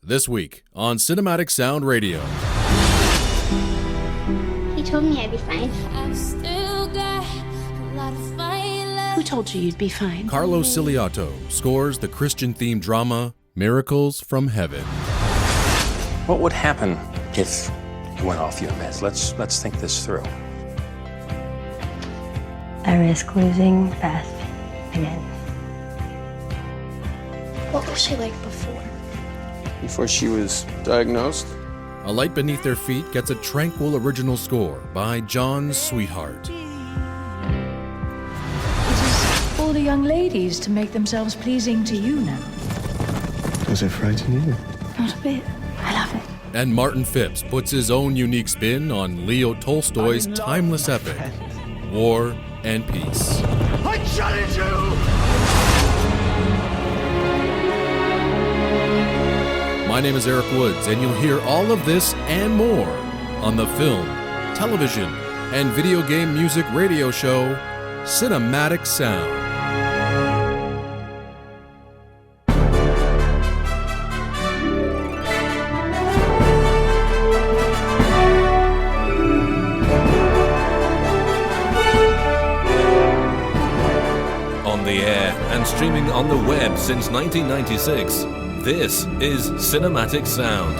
This week on Cinematic Sound Radio. He told me I'd be fine. I've still got a lot of fight left. Who told you you'd be fine? Carlos Ciliato scores the Christian-themed drama Miracles from Heaven. What would happen if you went off your meds? Let's think this through. I risk losing Beth again. What was she like before? Before she was diagnosed? A Light Beneath Their Feet gets a tranquil original score by John Sweetheart. It is for the young ladies to make themselves pleasing to you now. Does it frighten you? Not a bit. I love it. And Martin Phipps puts his own unique spin on Leo Tolstoy's timeless epic, War and Peace. I challenge you! My name is Eric Woods, and you'll hear all of this and more on the film, television, and video game music radio show, Cinematic Sound. On the air and streaming on the web since 1996. This is Cinematic Sound.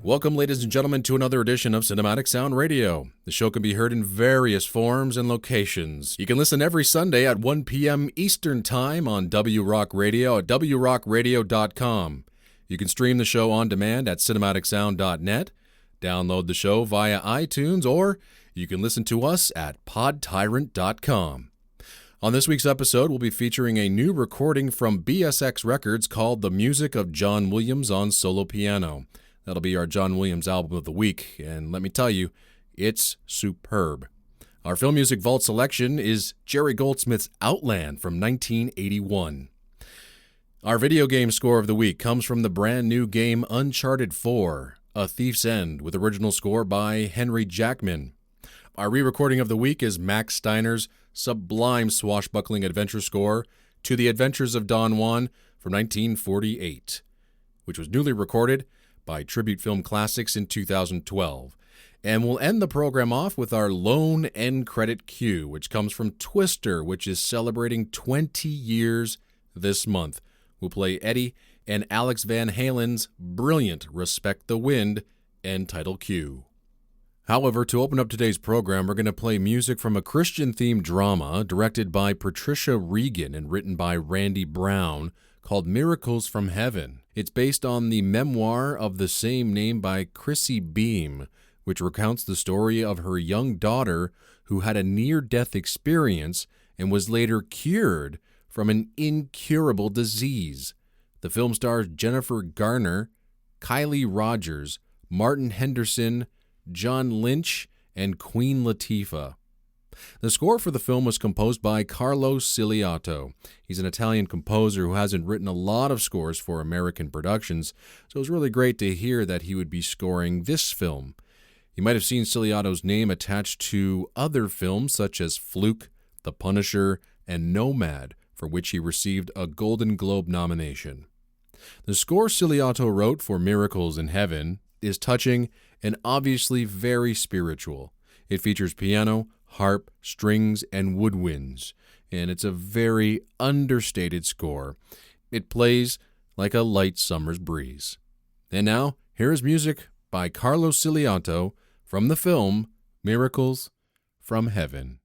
Welcome, ladies and gentlemen, to another edition of Cinematic Sound Radio. The show can be heard in various forms and locations. You can listen every Sunday at 1 p.m. Eastern Time on W Rock Radio at wrockradio.com. You can stream the show on demand at cinematicsound.net, download the show via iTunes, or you can listen to us at podtyrant.com. On this week's episode, we'll be featuring a new recording from BSX Records called The Music of John Williams on Solo Piano. That'll be our John Williams album of the week, and let me tell you, it's superb. Our film music vault selection is Jerry Goldsmith's Outland from 1981. Our video game score of the week comes from the brand new game Uncharted 4, A Thief's End, with original score by Henry Jackman. Our re-recording of the week is Max Steiner's sublime swashbuckling adventure score to The Adventures of Don Juan from 1948, which was newly recorded by Tribute Film Classics in 2012. And we'll end the program off with our lone end credit cue, which comes from Twister, which is celebrating 20 years this month. We'll play Eddie and Alex Van Halen's brilliant Respect the Wind end title cue. However, to open up today's program, we're going to play music from a Christian-themed drama directed by Patricia Regan and written by Randy Brown called Miracles from Heaven. It's based on the memoir of the same name by Chrissy Beam, which recounts the story of her young daughter who had a near-death experience and was later cured from an incurable disease. The film stars Jennifer Garner, Kylie Rogers, Martin Henderson, John Lynch, and Queen Latifah. The score for the film was composed by Carlos Ciliato. He's an Italian composer who hasn't written a lot of scores for American productions, so it was really great to hear that he would be scoring this film. You might have seen Ciliato's name attached to other films such as Fluke, The Punisher, and Nomad, for which he received a Golden Globe nomination. The score Ciliato wrote for Miracles in Heaven is touching and obviously very spiritual. It features piano, harp, strings, and woodwinds, and it's a very understated score. It plays like a light summer's breeze. And now, here is music by Carlos Ciliato from the film Miracles from Heaven.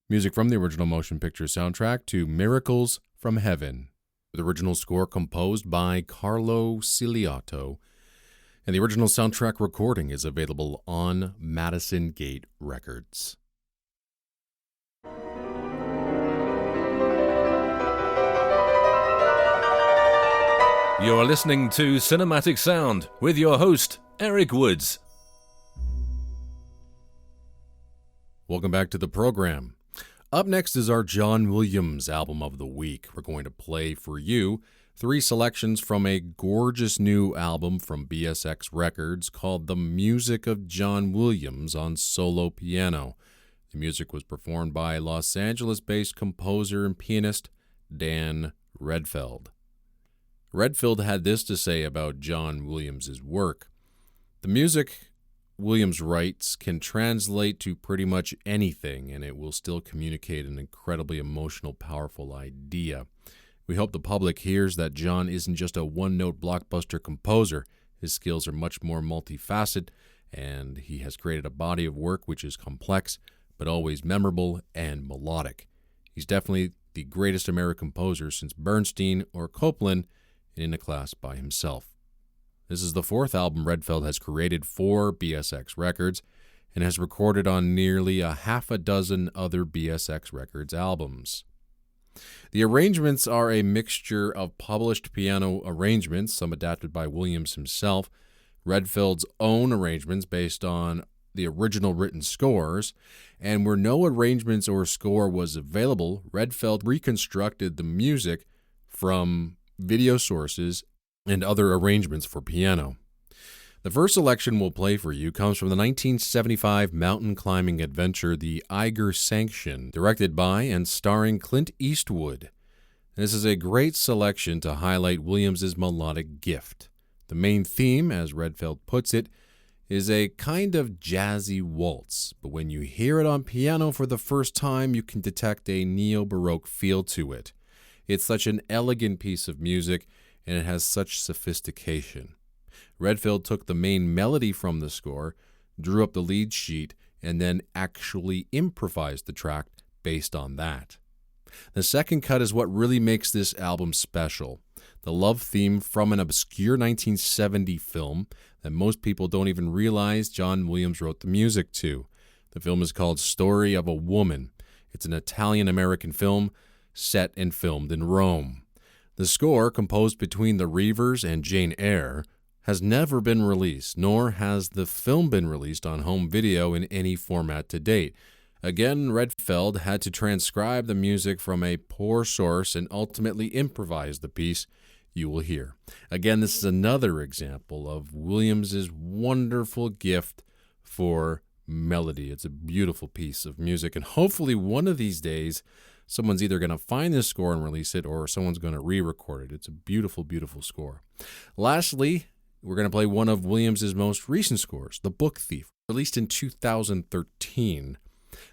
Music from the original motion picture soundtrack to Miracles from Heaven. The original score composed by Carlo Ciliotto, and the original soundtrack recording is available on Madison Gate Records. You're listening to Cinematic Sound with your host, Eric Woods. Welcome back to the program. Up next is our John Williams album of the week. We're going to play for you 3 selections from a gorgeous new album from BSX Records called The Music of John Williams on Solo Piano. The music was performed by Los Angeles-based composer and pianist Dan Redfeld. Redfield had this to say about John Williams' work. The music Williams writes can translate to pretty much anything, and it will still communicate an incredibly emotional, powerful idea. We hope the public hears that John isn't just a one-note blockbuster composer. His skills are much more multifaceted, and he has created a body of work which is complex, but always memorable and melodic. He's definitely the greatest American composer since Bernstein or Copland, in a class by himself. This is the 4th album Redfeld has created for BSX Records and has recorded on nearly a half a dozen other BSX Records albums. The arrangements are a mixture of published piano arrangements, some adapted by Williams himself, Redfeld's own arrangements based on the original written scores, and where no arrangements or score was available, Redfeld reconstructed the music from video sources, and other arrangements for piano. The first selection we'll play for you comes from the 1975 mountain climbing adventure The Eiger Sanction, directed by and starring Clint Eastwood. This is a great selection to highlight Williams' melodic gift. The main theme, as Redfeld puts it, is a kind of jazzy waltz, but when you hear it on piano for the first time, you can detect a neo-Baroque feel to it. It's such an elegant piece of music, and it has such sophistication. Redfield took the main melody from the score, drew up the lead sheet, and then actually improvised the track based on that. The second cut is what really makes this album special. The love theme from an obscure 1970 film that most people don't even realize John Williams wrote the music to. The film is called Story of a Woman. It's an Italian-American film set and filmed in Rome. The score, composed between the Reavers and Jane Eyre, has never been released, nor has the film been released on home video in any format to date. Again, Redfeld had to transcribe the music from a poor source and ultimately improvise the piece you will hear. Again, this is another example of Williams's wonderful gift for melody. It's a beautiful piece of music, and hopefully one of these days someone's either going to find this score and release it, or someone's going to re-record it. It's a beautiful, beautiful score. Lastly, we're going to play one of Williams' most recent scores, The Book Thief, released in 2013.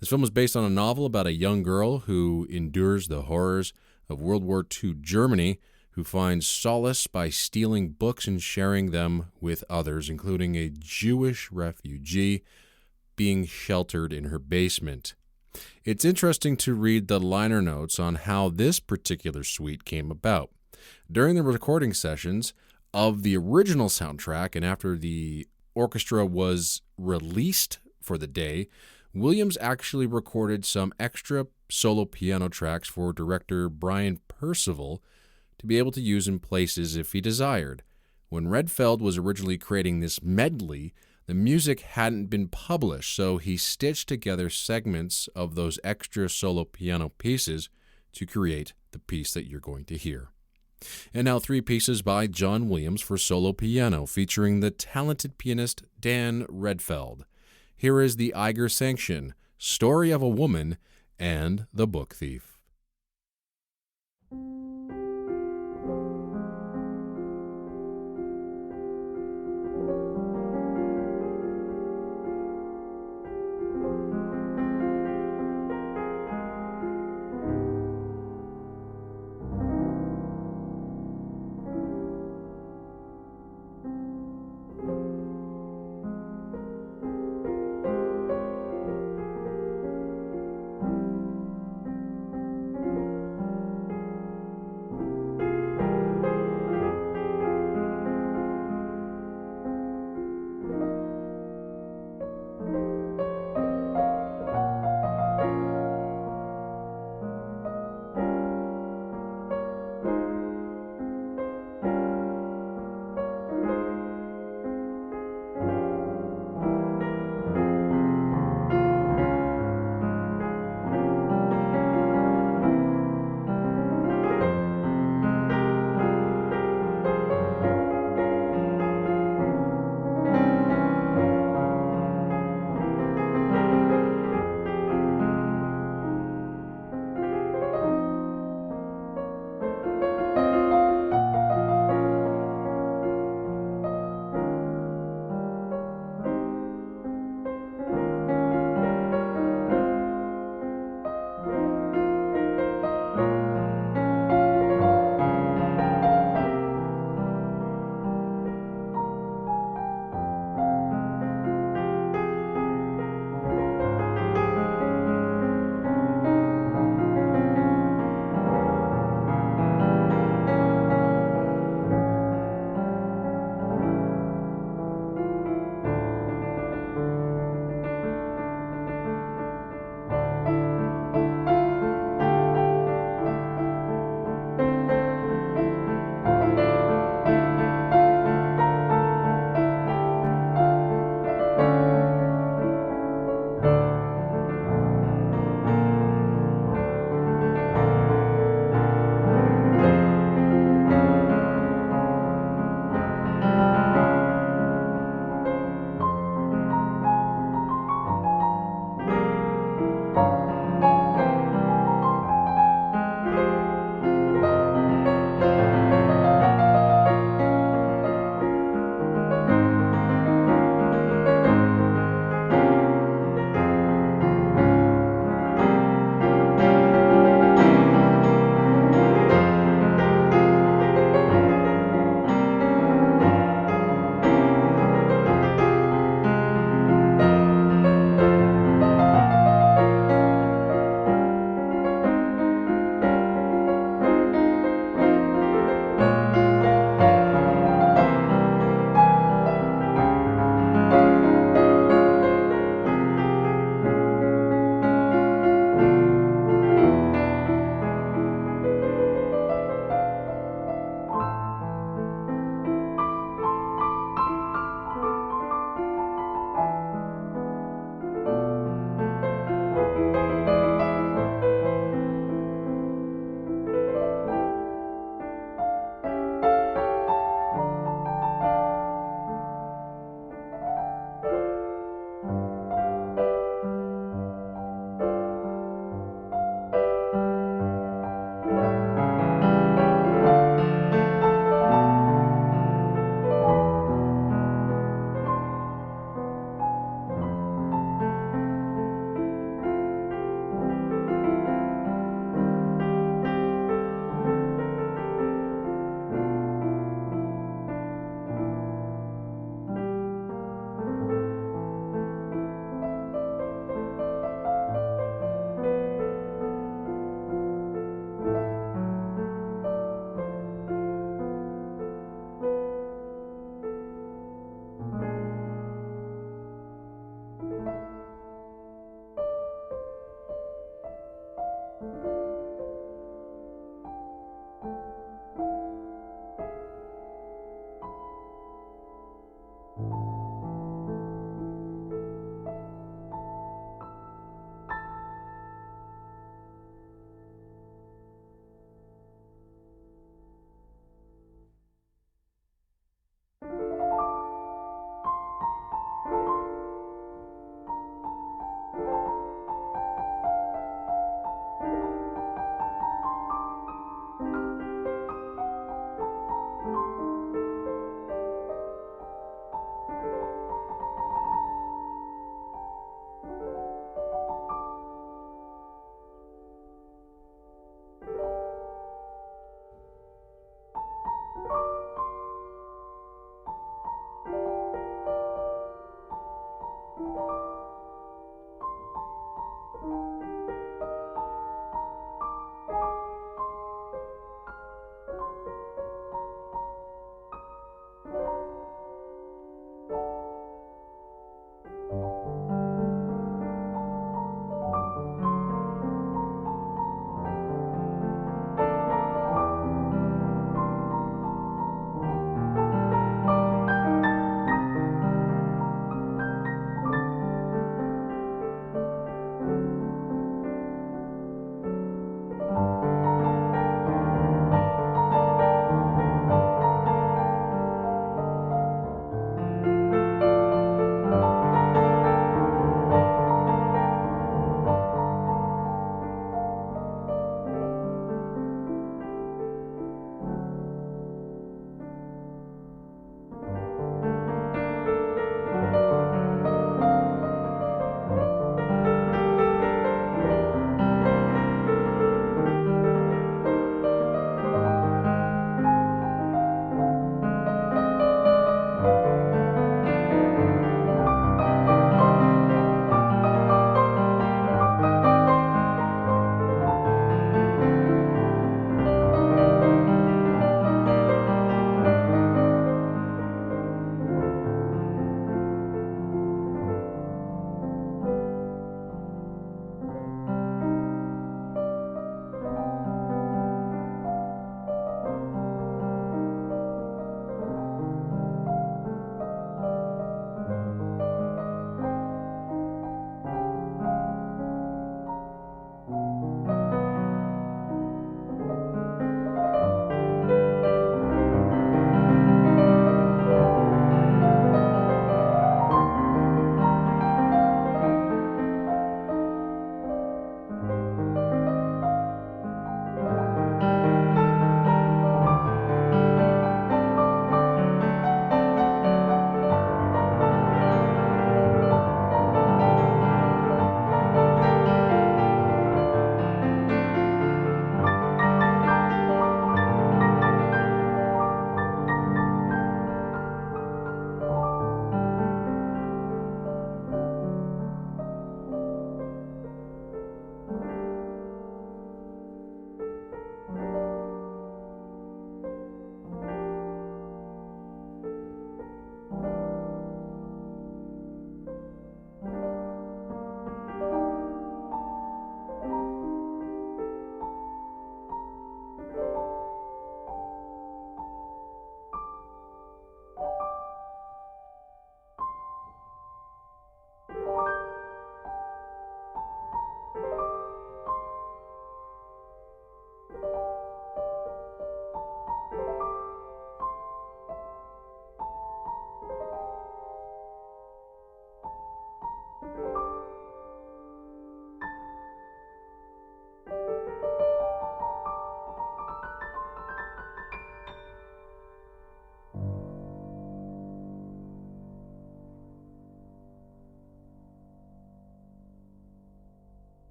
This film is based on a novel about a young girl who endures the horrors of World War II Germany, who finds solace by stealing books and sharing them with others, including a Jewish refugee being sheltered in her basement. It's interesting to read the liner notes on how this particular suite came about. During the recording sessions of the original soundtrack and after the orchestra was released for the day, Williams actually recorded some extra solo piano tracks for director Brian Percival to be able to use in places if he desired. When Redfeld was originally creating this medley, the music hadn't been published, so he stitched together segments of those extra solo piano pieces to create the piece that you're going to hear. And now 3 pieces by John Williams for solo piano, featuring the talented pianist Dan Redfeld. Here is The Eiger Sanction, Story of a Woman, and The Book Thief.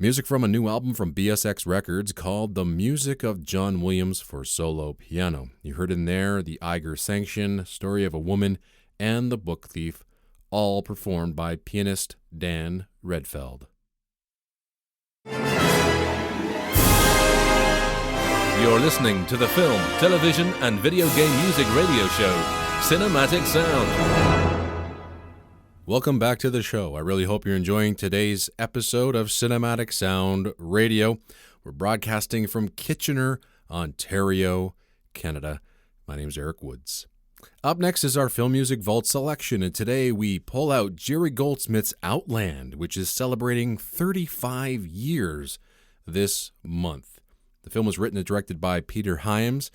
Music from a new album from BSX Records called The Music of John Williams for Solo Piano. You heard in there The Eiger Sanction, Story of a Woman, and The Book Thief, all performed by pianist Dan Redfeld. You're listening to the film, television, and video game music radio show, Cinematic Sound. Welcome back to the show. I really hope you're enjoying today's episode of Cinematic Sound Radio. We're broadcasting from Kitchener, Ontario, Canada. My name's Eric Woods. Up next is our Film Music Vault selection, and today we pull out Jerry Goldsmith's Outland, which is celebrating 35 years this month. The film was written and directed by Peter Hyams,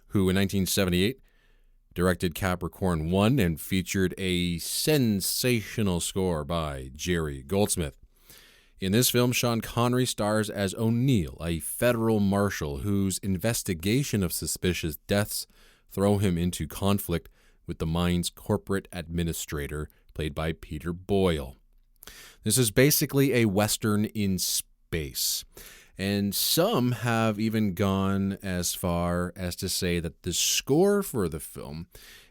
who in 1978 directed Capricorn 1 and featured a sensational score by Jerry Goldsmith. In this film, Sean Connery stars as O'Neill, a federal marshal whose investigation of suspicious deaths throw him into conflict with the mine's corporate administrator, played by Peter Boyle. This is basically a Western in space. And some have even gone as far as to say that the score for the film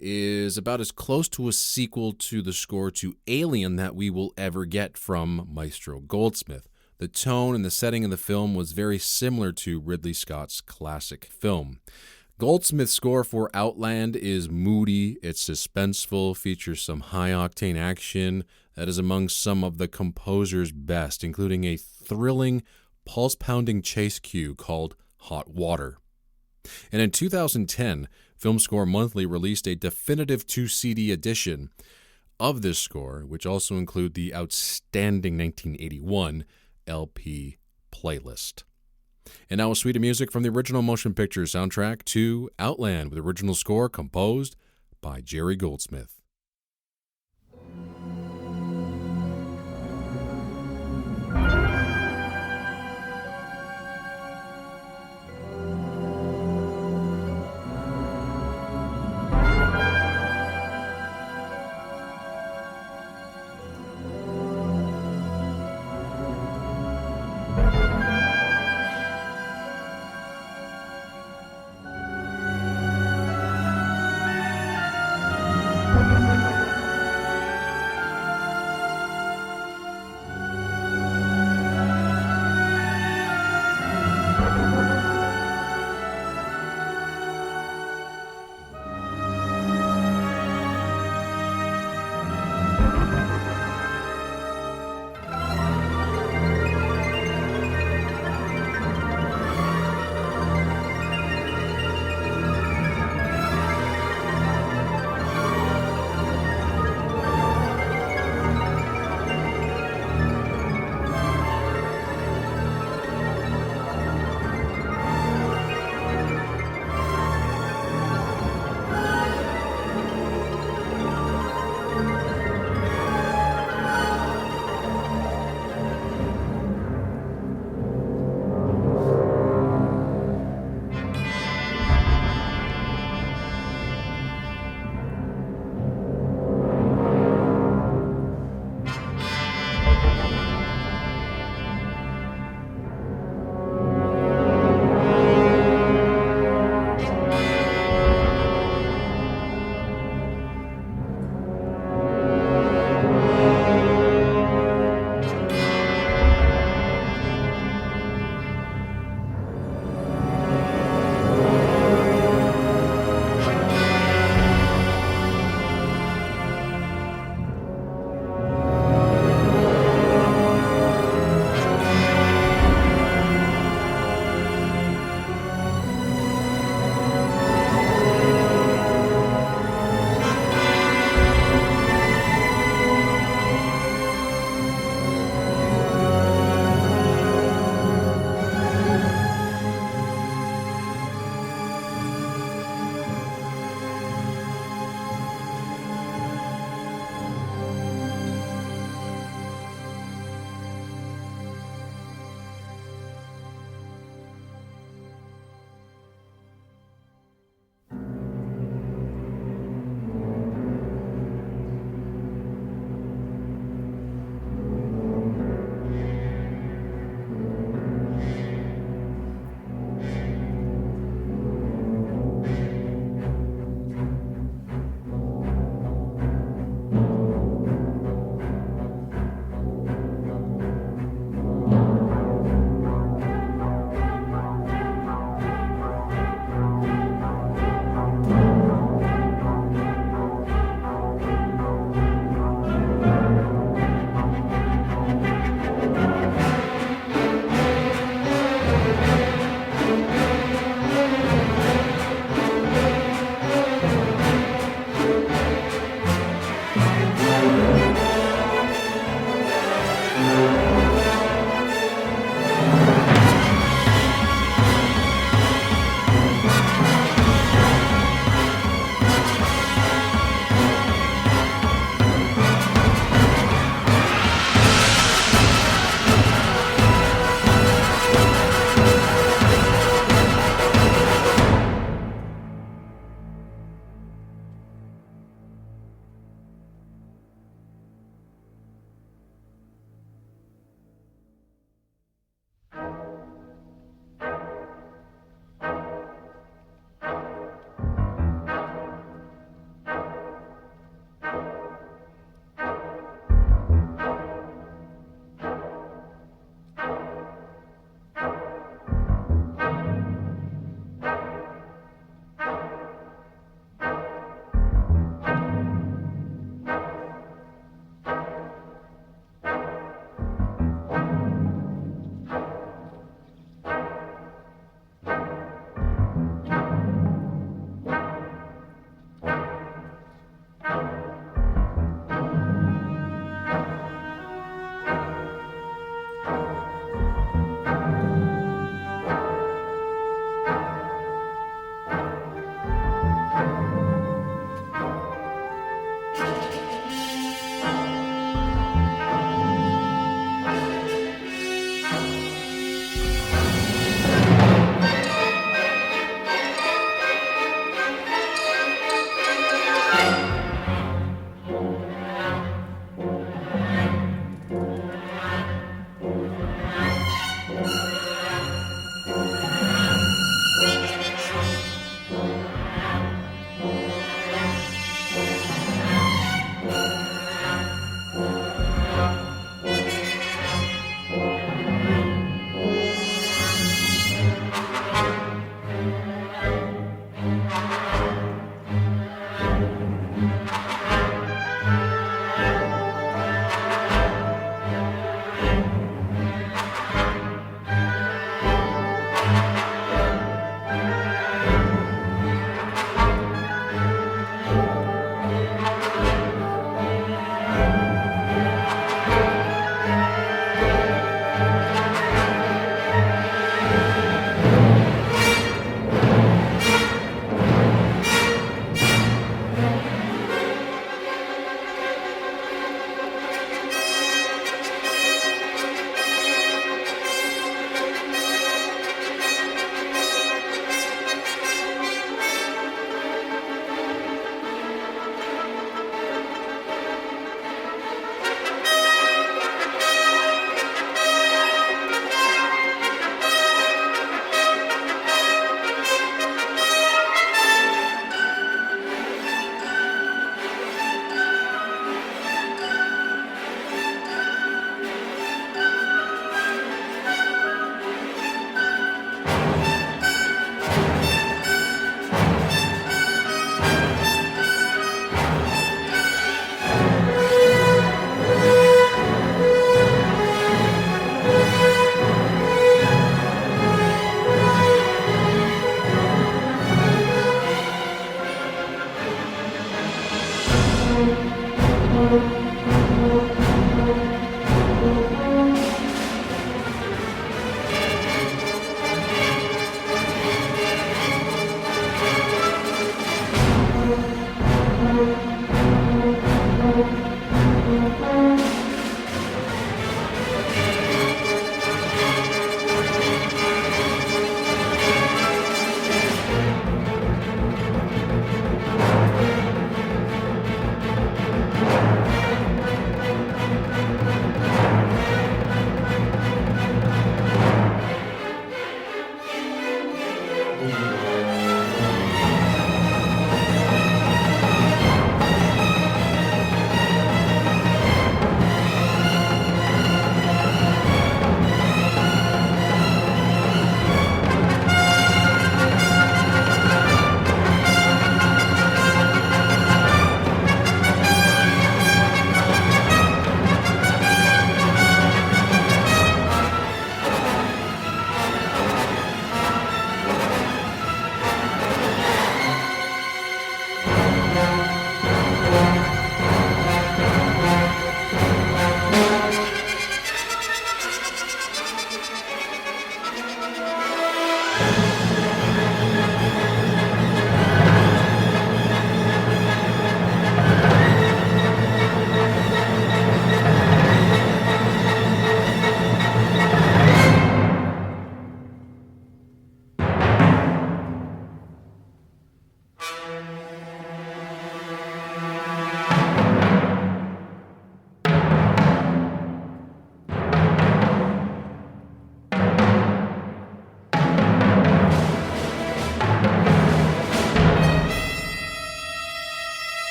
is about as close to a sequel to the score to Alien that we will ever get from Maestro Goldsmith. The tone and the setting of the film was very similar to Ridley Scott's classic film. Goldsmith's score for Outland is moody, it's suspenseful, features some high-octane action that is among some of the composer's best, including a thrilling, pulse-pounding chase cue called Hot Water. And in 2010, Film Score Monthly released a definitive 2-CD edition of this score, which also include the outstanding 1981 LP playlist. And now a suite of music from the original motion picture soundtrack to Outland, with original score composed by Jerry Goldsmith.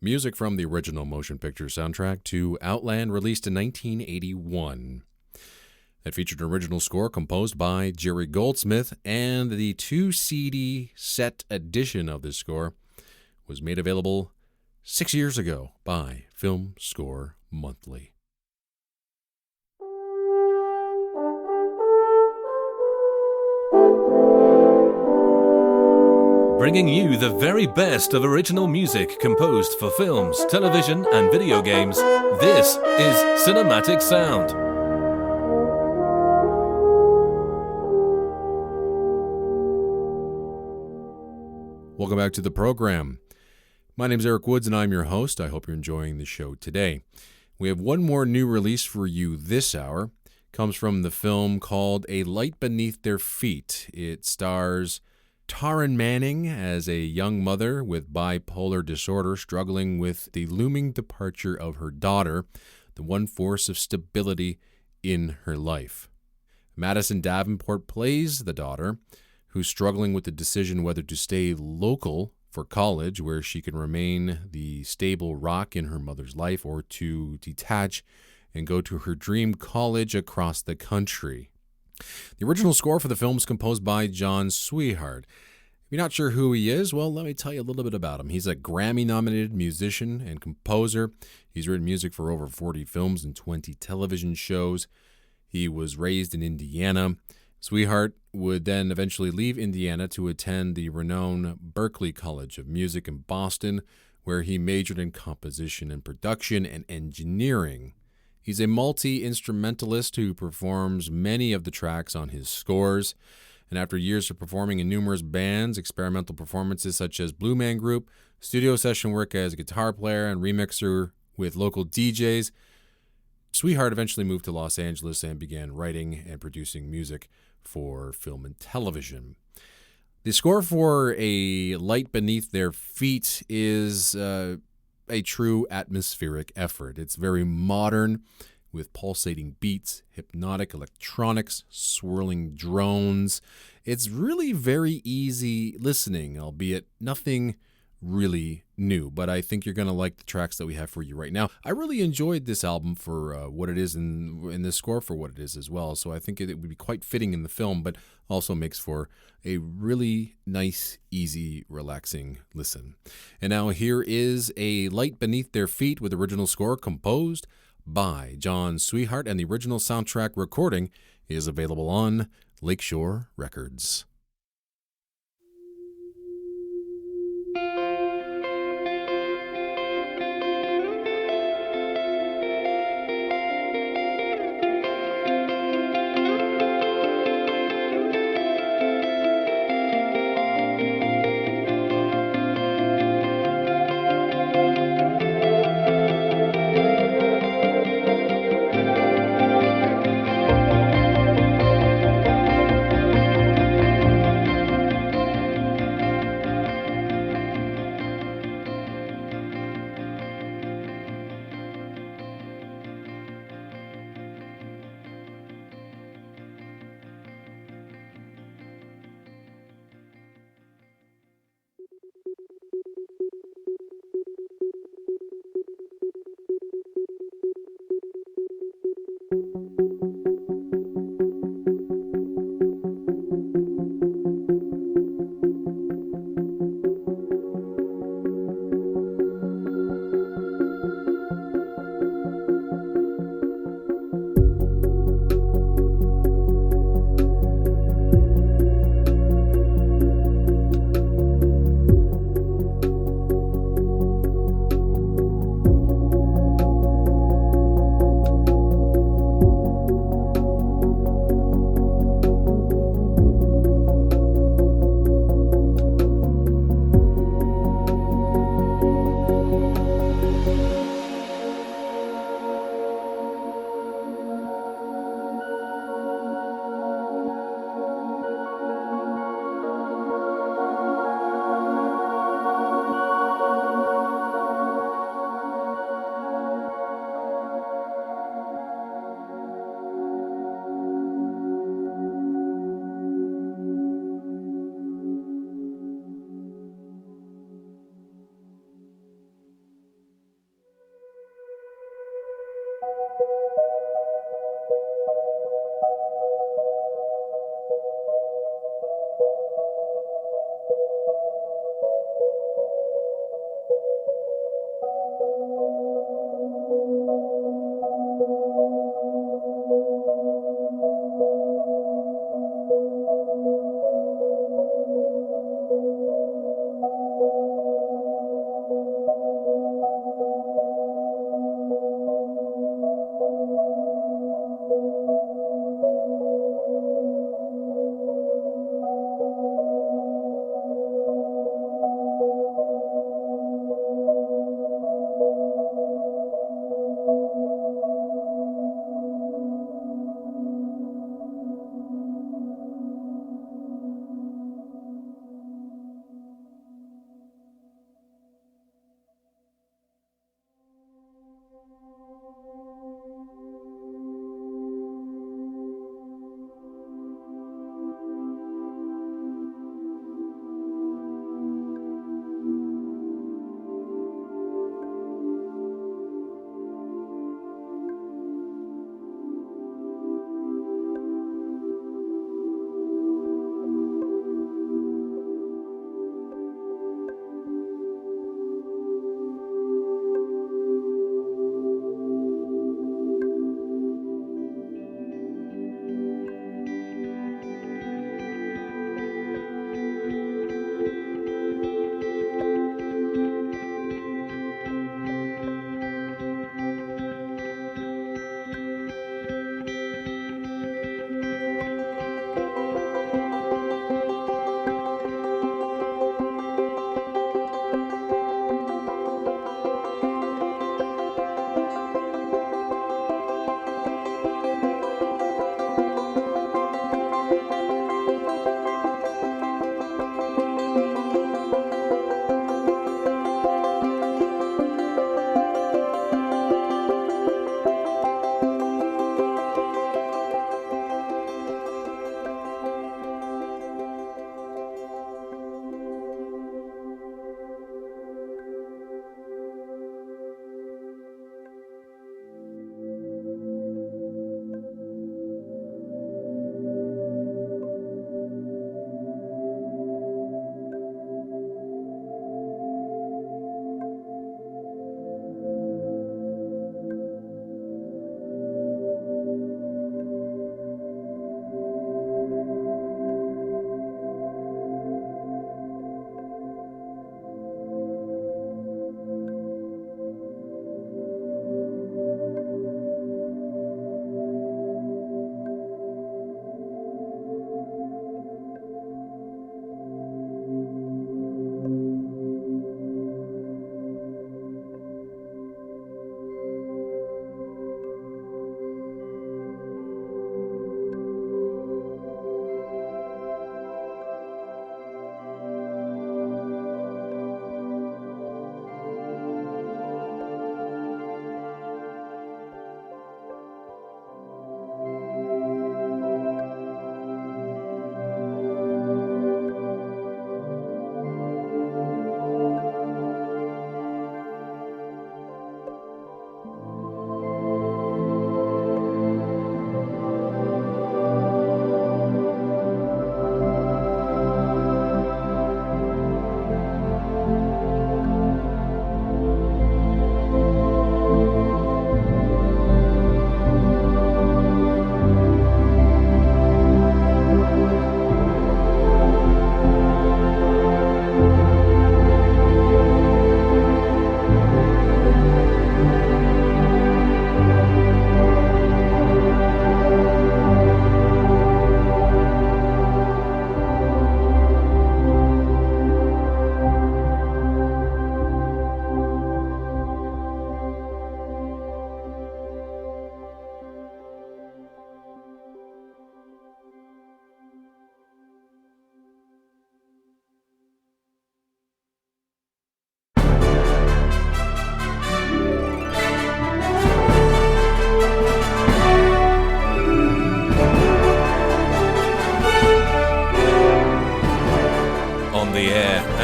Music from the original motion picture soundtrack to Outland, released in 1981. That featured an original score composed by Jerry Goldsmith, and the 2 CD set edition of this score was made available 6 years ago by Film Score Monthly. Bringing you the very best of original music composed for films, television, and video games, this is Cinematic Sound. Welcome back to the program. My name is Eric Woods, and I'm your host. I hope you're enjoying the show today. We have one more new release for you this hour. It comes from the film called A Light Beneath Their Feet. It stars Taryn Manning as a young mother with bipolar disorder struggling with the looming departure of her daughter, the one force of stability in her life. Madison Davenport plays the daughter, who's struggling with the decision whether to stay local for college, where she can remain the stable rock in her mother's life, or to detach and go to her dream college across the country. The original score for the film is composed by John Swihart. If you're not sure who he is, well, let me tell you a little bit about him. He's a Grammy-nominated musician and composer. He's written music for over 40 films and 20 television shows. He was raised in Indiana. Swihart would then eventually leave Indiana to attend the renowned Berklee College of Music in Boston, where he majored in composition and production and engineering. He's a multi-instrumentalist who performs many of the tracks on his scores. And after years of performing in numerous bands, experimental performances such as Blue Man Group, studio session work as a guitar player and remixer with local DJs, Swihart eventually moved to Los Angeles and began writing and producing music for film and television. The score for A Light Beneath Their Feet is a true atmospheric effort. It's very modern, with pulsating beats, hypnotic electronics, swirling drones. It's really very easy listening, albeit nothing really new, but I think you're going to like the tracks that we have for you right now. I really enjoyed this album for what it is, and this score for what it is as well, so I think it would be quite fitting in the film, but also makes for a really nice, easy, relaxing listen. And now here is A Light Beneath Their Feet with original score composed by John Swihart, and the original soundtrack recording is available on Lakeshore Records.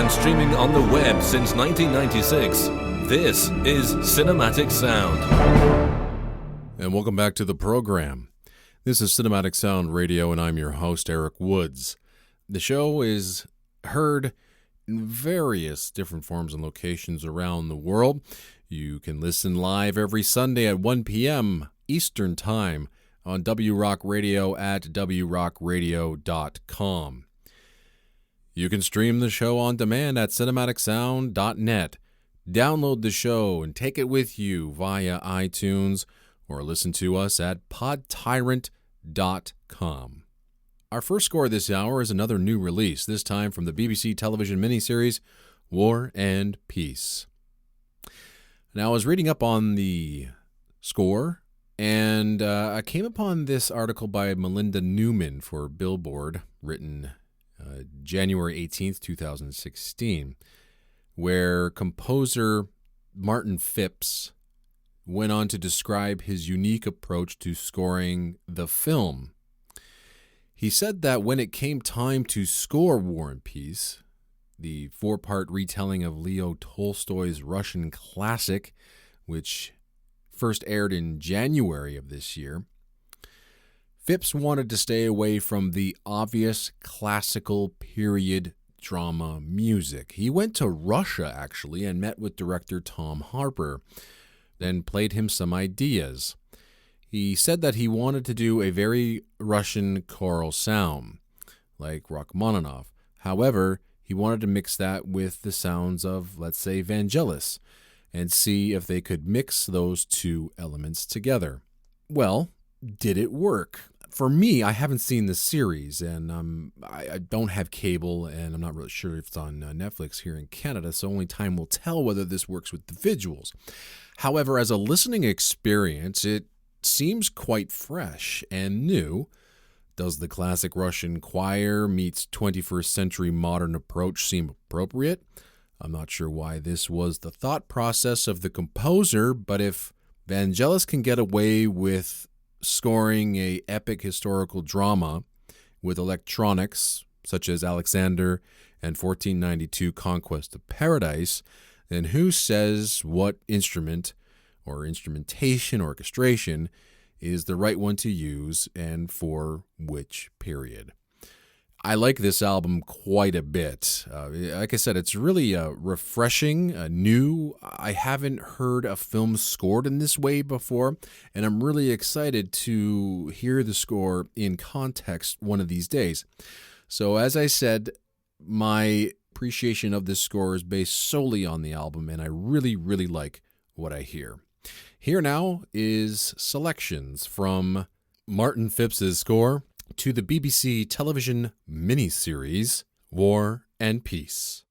and streaming on the web since 1996. This is Cinematic Sound. and welcome back to the program. This is Cinematic Sound Radio, and I'm your host, Eric Woods. The show is heard in various different forms and locations around the world. You can listen live every Sunday at 1 p.m. Eastern Time on WRock Radio at wrockradio.com. You can stream the show on demand at cinematicsound.net. Download the show and take it with you via iTunes or listen to us at podtyrant.com. Our first score this hour is another new release, this time from the BBC television miniseries War and Peace. Now, I was reading up on the score, and I came upon this article by Melinda Newman for Billboard, written January 18th, 2016, where composer Martin Phipps went on to describe his unique approach to scoring the film. He said that when it came time to score War and Peace, the 4-part retelling of Leo Tolstoy's Russian classic, which first aired in January of this year, Phipps wanted to stay away from the obvious classical period drama music. He went to Russia, actually, and met with director Tom Harper, then played him some ideas. He said that he wanted to do a very Russian choral sound, like Rachmaninoff. However, he wanted to mix that with the sounds of, let's say, Vangelis, and see if they could mix those two elements together. Well, did it work? For me, I haven't seen the series, and I don't have cable, and I'm not really sure if it's on Netflix here in Canada, so only time will tell whether this works with the visuals. However, as a listening experience, it seems quite fresh and new. Does the classic Russian choir meets 21st century modern approach seem appropriate? I'm not sure why this was the thought process of the composer, but if Vangelis can get away with scoring a epic historical drama with electronics, such as Alexander and 1492 Conquest of Paradise, then who says what instrument or instrumentation, orchestration, is the right one to use and for which period? I like this album quite a bit. Like I said, it's really refreshing, new. I haven't heard a film scored in this way before, and I'm really excited to hear the score in context one of these days. So as I said, my appreciation of this score is based solely on the album, and I really, really like what I hear. Here now is selections from Martin Phipps's score to the BBC television miniseries War and Peace.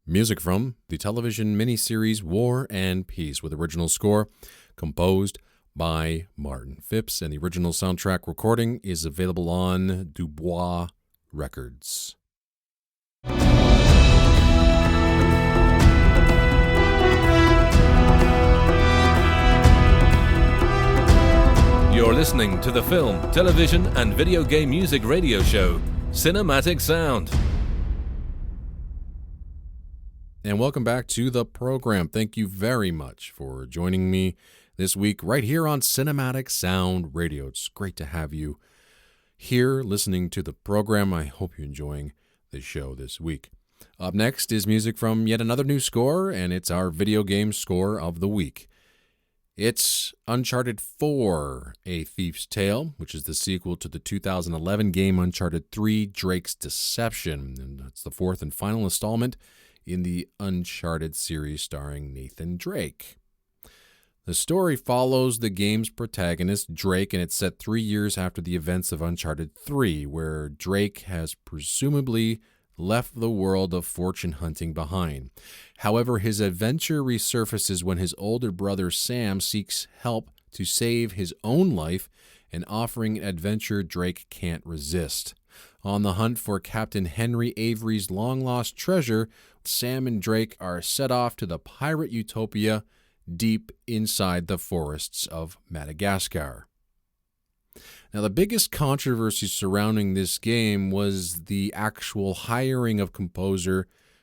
Music from the television miniseries War and Peace, with original score composed by Martin Phipps, and the original soundtrack recording is available on Dubois Records. You're listening to the film, television, and video game music radio show, Cinematic Sound. And welcome back to the program. Thank you very much for joining me this week right here on Cinematic Sound Radio. It's great to have you here listening to the program. I hope you're enjoying the show this week. Up next is music from yet another new score, and it's our video game score of the week. It's Uncharted 4, A Thief's Tale, which is the sequel to the 2011 game Uncharted 3, Drake's Deception. And it's the fourth and final installment in the Uncharted series starring Nathan Drake. The story follows the game's protagonist, Drake, and it's set 3 years after the events of Uncharted 3, where Drake has presumably left the world of fortune hunting behind. However, his adventure resurfaces when his older brother Sam seeks help to save his own life and offering an adventure Drake can't resist. On the hunt for Captain Henry Avery's long-lost treasure, Sam and Drake are set off to the pirate utopia deep inside the forests of Madagascar. Now, the biggest controversy surrounding this game was the actual hiring of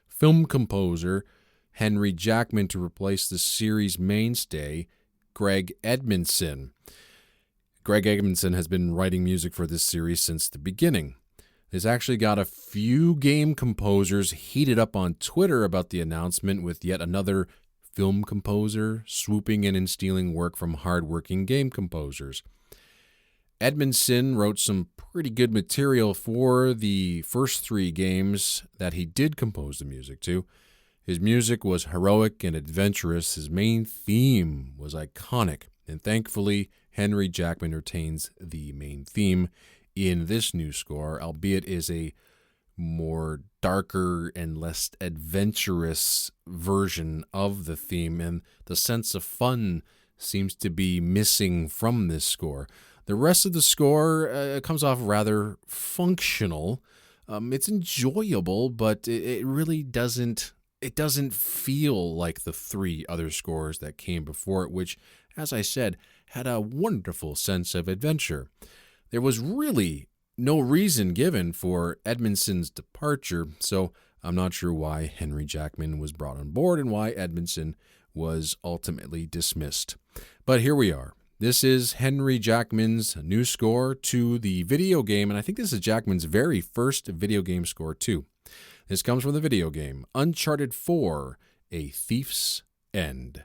film composer Henry Jackman to replace the series mainstay, Greg Edmondson. Greg Edmondson has been writing music for this series since the beginning. This actually got a few game composers heated up on Twitter about the announcement, with yet another film composer swooping in and stealing work from hardworking game composers. Edmondson wrote some pretty good material for the first 3 games that he did compose the music to. His music was heroic and adventurous. His main theme was iconic, and thankfully, Henry Jackman retains the main theme in this new score, albeit is a more darker and less adventurous version of the theme, and the sense of fun seems to be missing from this score. The rest of the score comes off rather functional. It's enjoyable, but it really doesn't feel like the 3 other scores that came before it, which, as I said, had a wonderful sense of adventure. There was really no reason given for Edmondson's departure, so I'm not sure why Henry Jackman was brought on board and why Edmondson was ultimately dismissed. But here we are. This is Henry Jackman's new score to the video game, and I think this is Jackman's very first video game score too. This comes from the video game Uncharted 4, A Thief's End.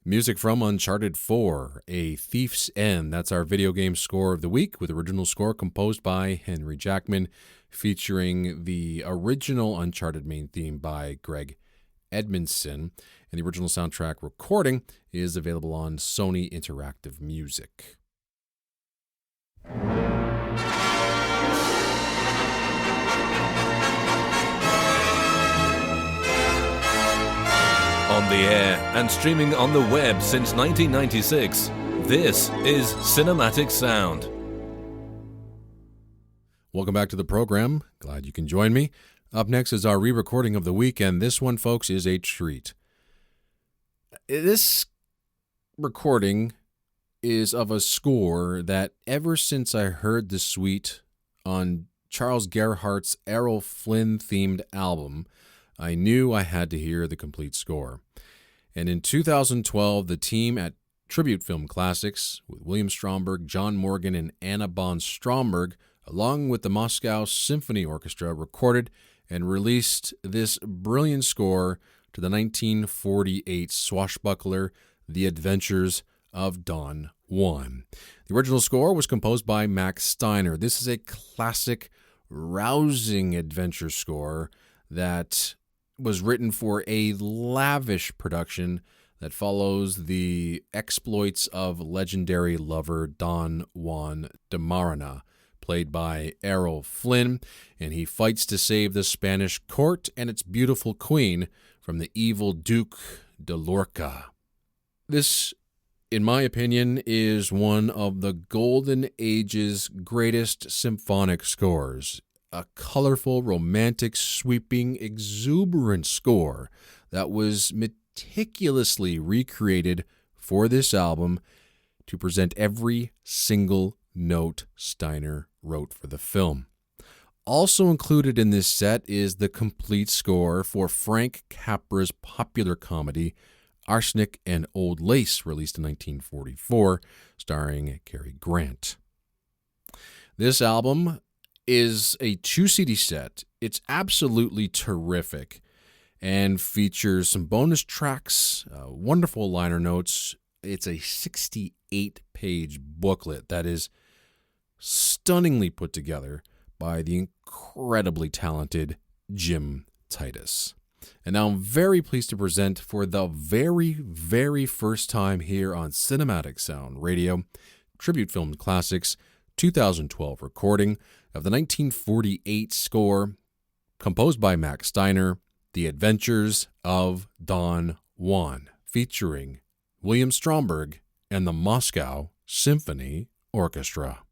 Music from Uncharted 4, A Thief's End. That's our video game score of the week, with original score composed by Henry Jackman, featuring the original Uncharted main theme by Greg Edmondson. And the original soundtrack recording is available on Sony Interactive Music. On the air and streaming on the web since 1996, this is Cinematic Sound. Welcome back to the program. Glad you can join me. Up next is our re-recording of the week, and this one, folks, is a treat. This recording is of a score that ever since I heard the suite on Charles Gerhardt's Errol Flynn-themed album, I knew I had to hear the complete score. And in 2012, the team at Tribute Film Classics, with William Stromberg, John Morgan, and Anna von Stromberg, along with the Moscow Symphony Orchestra, recorded and released this brilliant score to the 1948 swashbuckler, The Adventures of Don Juan. The original score was composed by Max Steiner. This is a classic, rousing adventure score that was written for a lavish production that follows the exploits of legendary lover Don Juan de Marana, played by Errol Flynn, and he fights to save the Spanish court and its beautiful queen from the evil Duke de Lorca. This, in my opinion, is one of the Golden Age's greatest symphonic scores. A colorful, romantic, sweeping, exuberant score that was meticulously recreated for this album to present every single note Steiner wrote for the film. Also included in this set is the complete score for Frank Capra's popular comedy Arsenic and Old Lace, released in 1944, starring Cary Grant. This album is a 2-CD set. It's absolutely terrific and features some bonus tracks, wonderful liner notes. It's a 68-page booklet that is stunningly put together by the incredibly talented Jim Titus. And now I'm very pleased to present, for the very, very first time here on Cinematic Sound Radio, Tribute Film Classics 2012 recording of the 1948 score composed by Max Steiner, The Adventures of Don Juan, featuring William Stromberg and the Moscow Symphony Orchestra.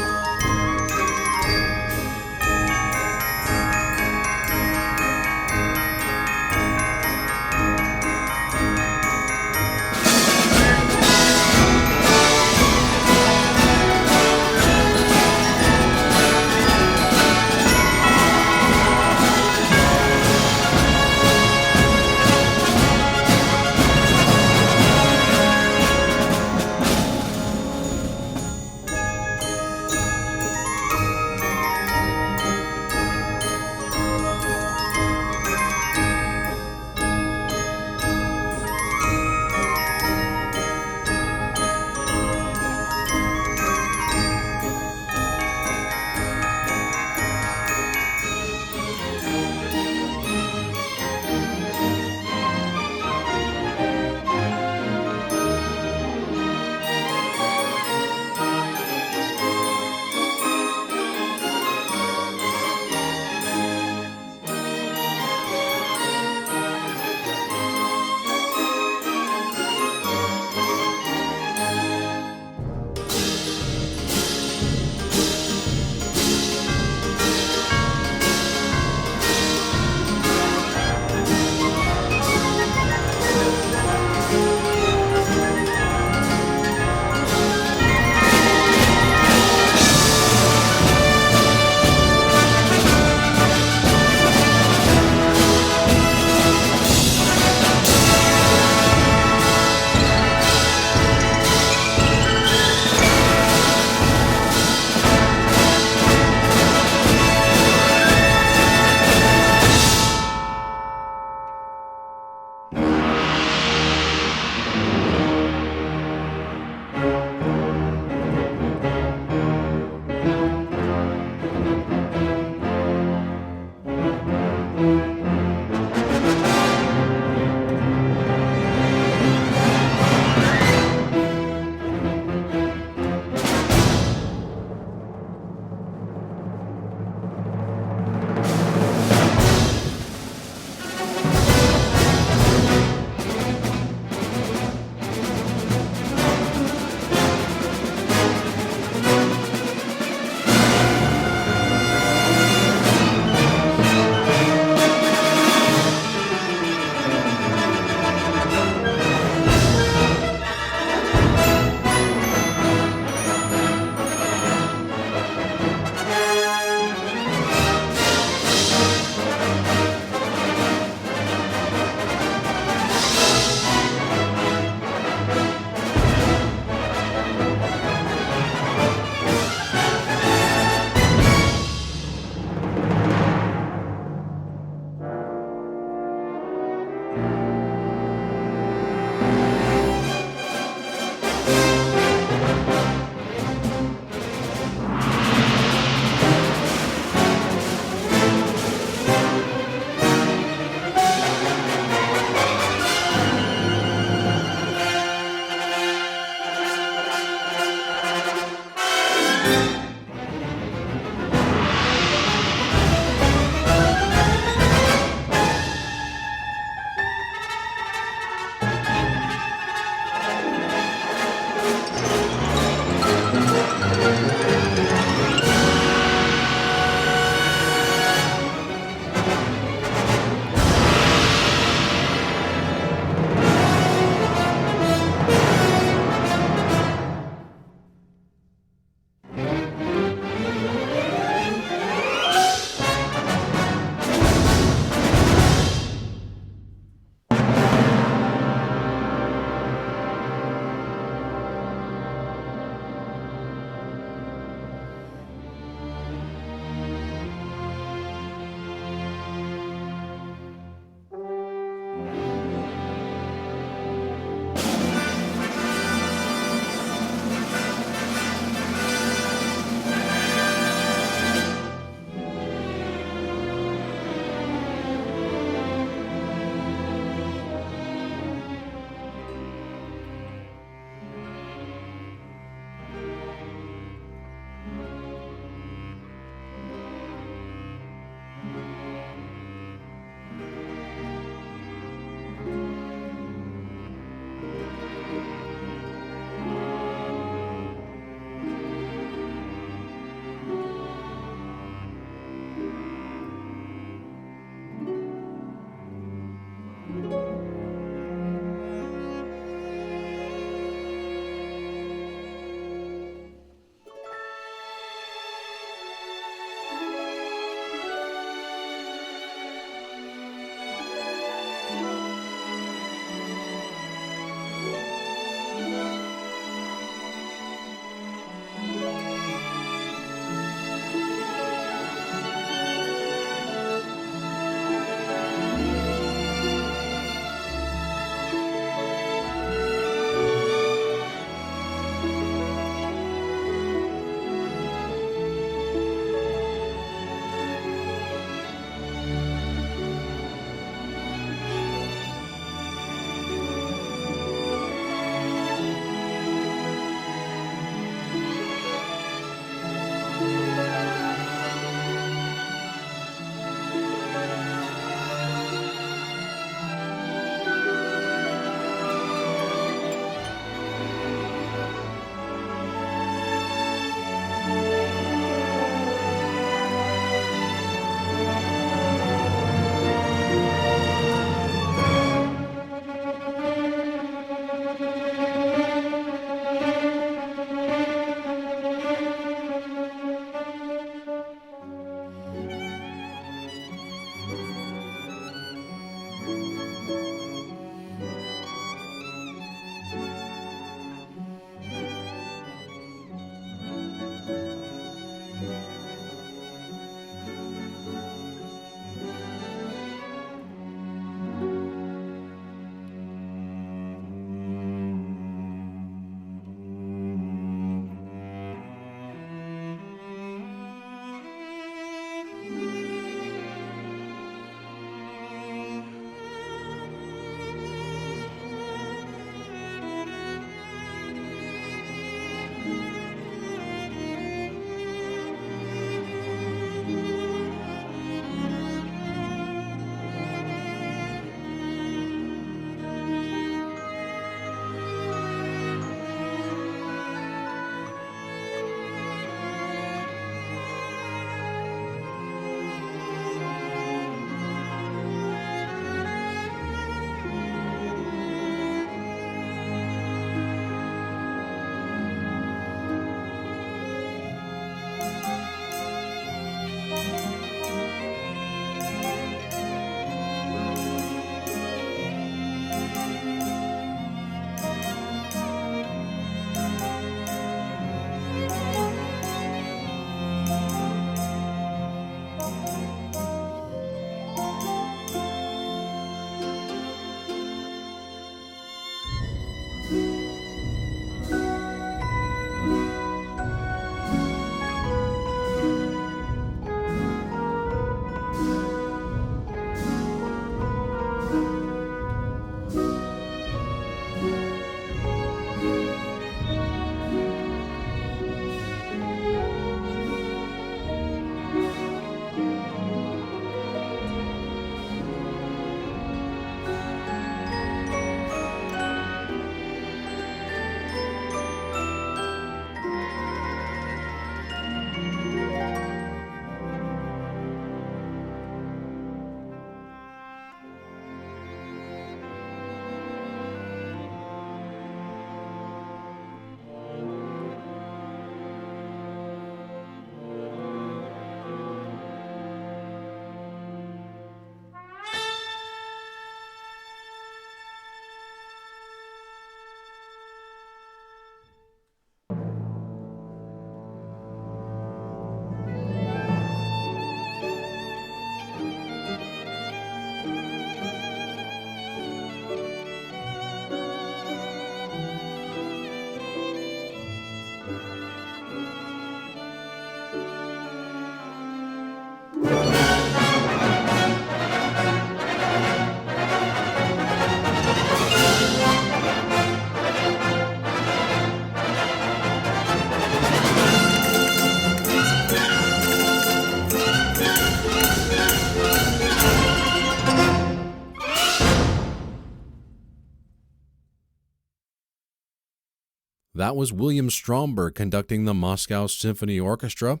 That was William Stromberg conducting the Moscow Symphony Orchestra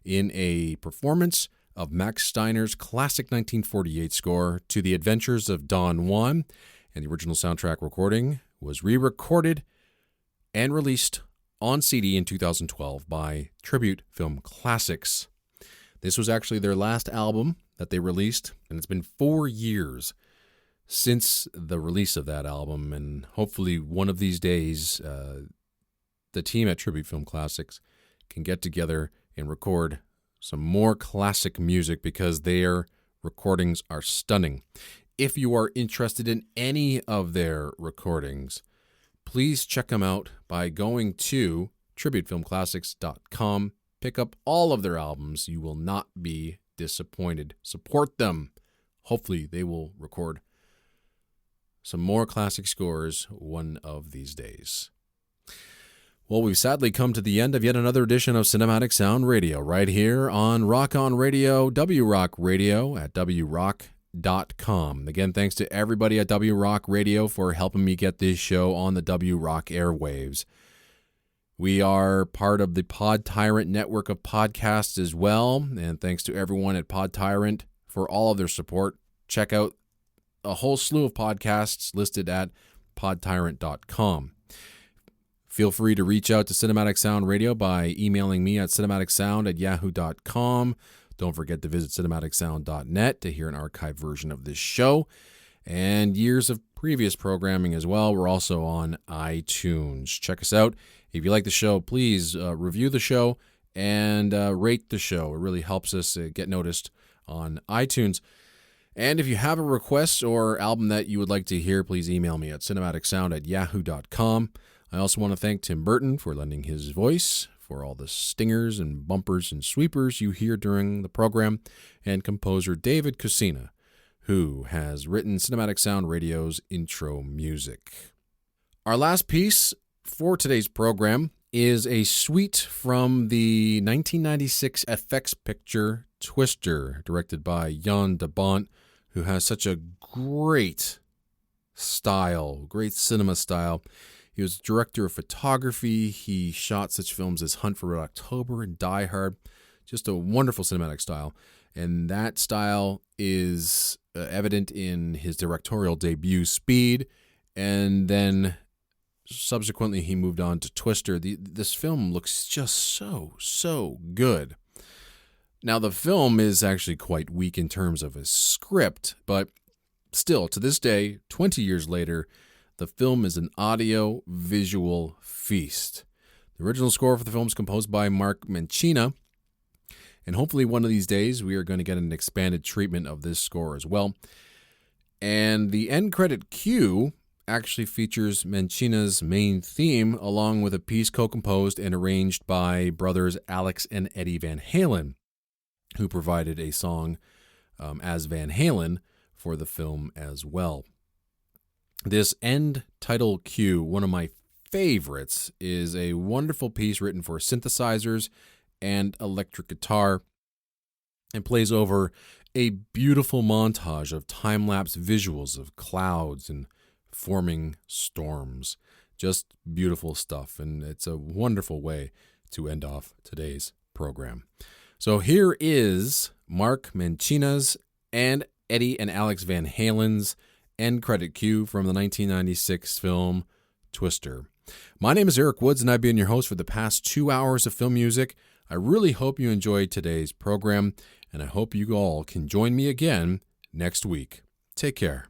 in a performance of Max Steiner's classic 1948 score to The Adventures of Don Juan, and the original soundtrack recording was re-recorded and released on CD in 2012 by Tribute Film Classics. This was actually their last album that they released, and it's been 4 years since the release of that album, and hopefully one of these days the team at Tribute Film Classics can get together and record some more classic music because their recordings are stunning. If you are interested in any of their recordings, please check them out by going to tributefilmclassics.com. Pick up all of their albums. You will not be disappointed. Support them. Hopefully they will record some more classic scores one of these days. Well, we've sadly come to the end of yet another edition of Cinematic Sound Radio right here on Rock On Radio, W-Rock Radio at wrock.com. Again, thanks to everybody at W-Rock Radio for helping me get this show on the W-Rock airwaves. We are part of the Pod Tyrant network of podcasts as well, and thanks to everyone at Pod Tyrant for all of their support. Check out a whole slew of podcasts listed at podtyrant.com. Feel free to reach out to Cinematic Sound Radio by emailing me at cinematicsound@yahoo.com. Don't forget to visit cinematicsound.net to hear an archived version of this show and years of previous programming as well. We're also on iTunes. Check us out. If you like the show, please review the show and rate the show. It really helps us get noticed on iTunes. And if you have a request or album that you would like to hear, please email me at cinematicsound@yahoo.com. I also want to thank Tim Burton for lending his voice for all the stingers and bumpers and sweepers you hear during the program, and composer David Cusina, who has written Cinematic Sound Radio's intro music. Our last piece for today's program is a suite from the 1996 FX picture Twister, directed by Jan de Bont, who has such a great style, great cinema style. He was director of photography. He shot such films as Hunt for Red October and Die Hard. Just a wonderful cinematic style. And that style is evident in his directorial debut, Speed. And then subsequently he moved on to Twister. This film looks just so good. Now, the film is actually quite weak in terms of a script, but still, to this day, 20 years later, the film is an audio-visual feast. The original score for the film is composed by Mark Mancina, and hopefully one of these days we are going to get an expanded treatment of this score as well. And the end credit cue actually features Mancina's main theme, along with a piece co-composed and arranged by brothers Alex and Eddie Van Halen, who provided a song as Van Halen for the film as well. This end title cue, one of my favorites, is a wonderful piece written for synthesizers and electric guitar, and plays over a beautiful montage of time-lapse visuals of clouds and forming storms. Just beautiful stuff, and it's a wonderful way to end off today's program. So here is Mark Mancina's and Eddie and Alex Van Halen's end credit cue from the 1996 film Twister. My name is Eric Woods, and I've been your host for the past 2 hours of film music. I really hope you enjoyed today's program, and I hope you all can join me again next week. Take care.